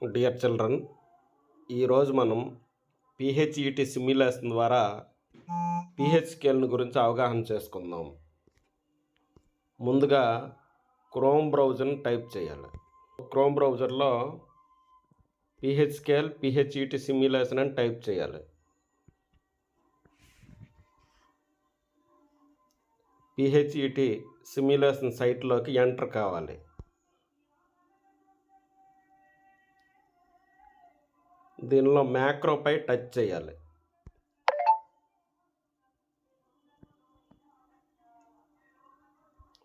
Dear children, ఈరోజు మనం పిహెచ్ఈటి simulation ద్వారా పిహెచ్ స్కేల్ని గురించి అవగాహన చేసుకుందాం. ముందుగా క్రోమ్ బ్రౌజర్ని టైప్ చేయాలి. క్రోమ్ బ్రౌజర్లో పిహెచ్ స్కేల్ పిహెచ్ఈటి సిమ్యులేషన్ అని టైప్ చేయాలి. పిహెచ్ఈటి సిమ్యులేషన్ సైట్లోకి ఎంటర్ కావాలి. దీనిలో మ్యాక్రోపై టచ్ చేయాలి.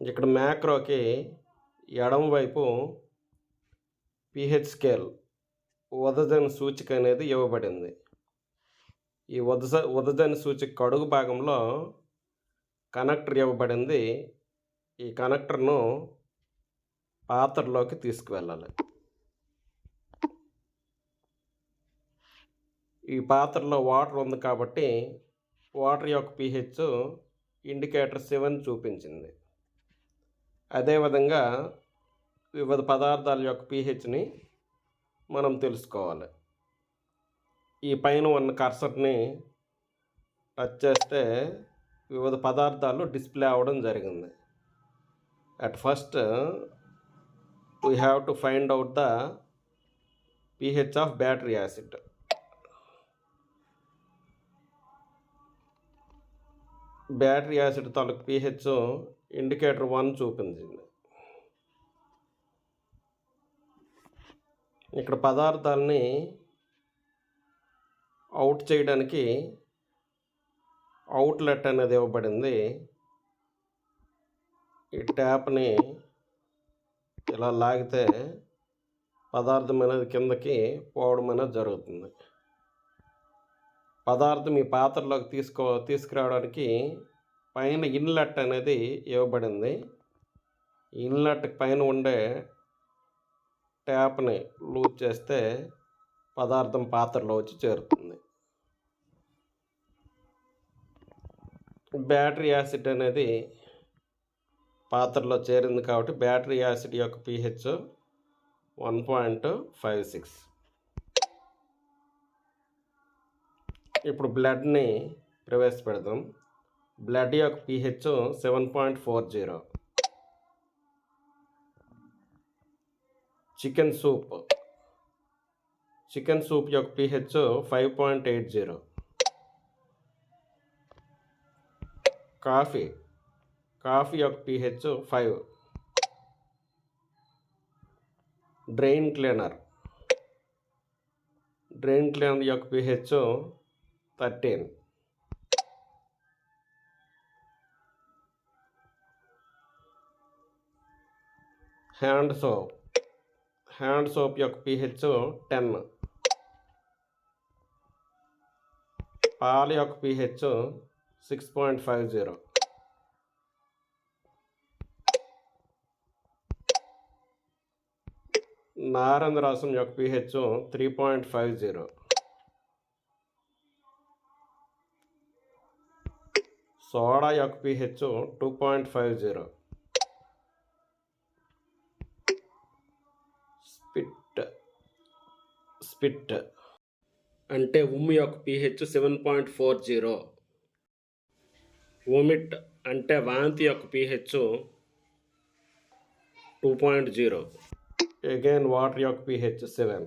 ఇక్కడ మ్యాక్రోకి ఎడమవైపు పిహెచ్ స్కేల్ ఉదజన సూచిక అనేది ఇవ్వబడింది. ఈ ఉదజన సూచిక అడుగు భాగంలో కనెక్టర్ ఇవ్వబడింది. ఈ కనెక్టర్ను పాత్రలోకి తీసుకువెళ్ళాలి. ఈ పాత్రలో వాటర్ ఉంది కాబట్టి వాటర్ యొక్క pH ఇండికేటర్ 7 చూపించింది. అదేవిధంగా వివిధ పదార్థాల యొక్క pHని మనం తెలుసుకోవాలి. ఈ పైన ఉన్న కర్సర్ని టచ్ చేస్తే వివిధ పదార్థాలు డిస్ప్లే అవ్వడం జరిగింది. At first we have to find out the pH of battery acid. Battery acid తాలూకు pH ఇండికేటర్ 1 చూపించింది. ఇక్కడ పదార్థాలని అవుట్ చేయడానికి అవుట్లెట్ అనేది ఇవ్వబడింది. ఈ ట్యాప్ని ఇలా లాగితే పదార్థం అనేది కిందకి పోవడం అనేది జరుగుతుంది. పదార్థం ఈ పాత్రలోకి తీసుకురావడానికి పైన ఇన్లెట్ అనేది ఇవ్వబడింది. ఇన్లెట్ పైన ఉండే ట్యాప్ని లూజ్ చేస్తే పదార్థం పాత్రలో వచ్చి చేరుతుంది. బ్యాటరీ యాసిడ్ అనేది పాత్రలో చేరింది కాబట్టి బ్యాటరీ యాసిడ్ యొక్క pH 1.56. ఇప్పుడు బ్లడ్ని ప్రవేశపెడదాం. బ్లడ్ యొక్క pH 7.40. చికెన్ సూప్ యొక్క pH 5.80. కాఫీ యొక్క pH 5. డ్రైన్ క్లీనర్ యొక్క pH 13. హ్యాండ్ సోప్ యొక్క pH 10. పాలు యొక్క pH 6.50. నారింజ రసం యొక్క pH 3.50. సోడా యొక్క pH 2.50. స్పిట్ అంటే ఉమ్ము యొక్క pH 7.40. వొమిట్ అంటే వాంతి యొక్క pH 2.0. అగైన్ వాటర్ యొక్క pH 7.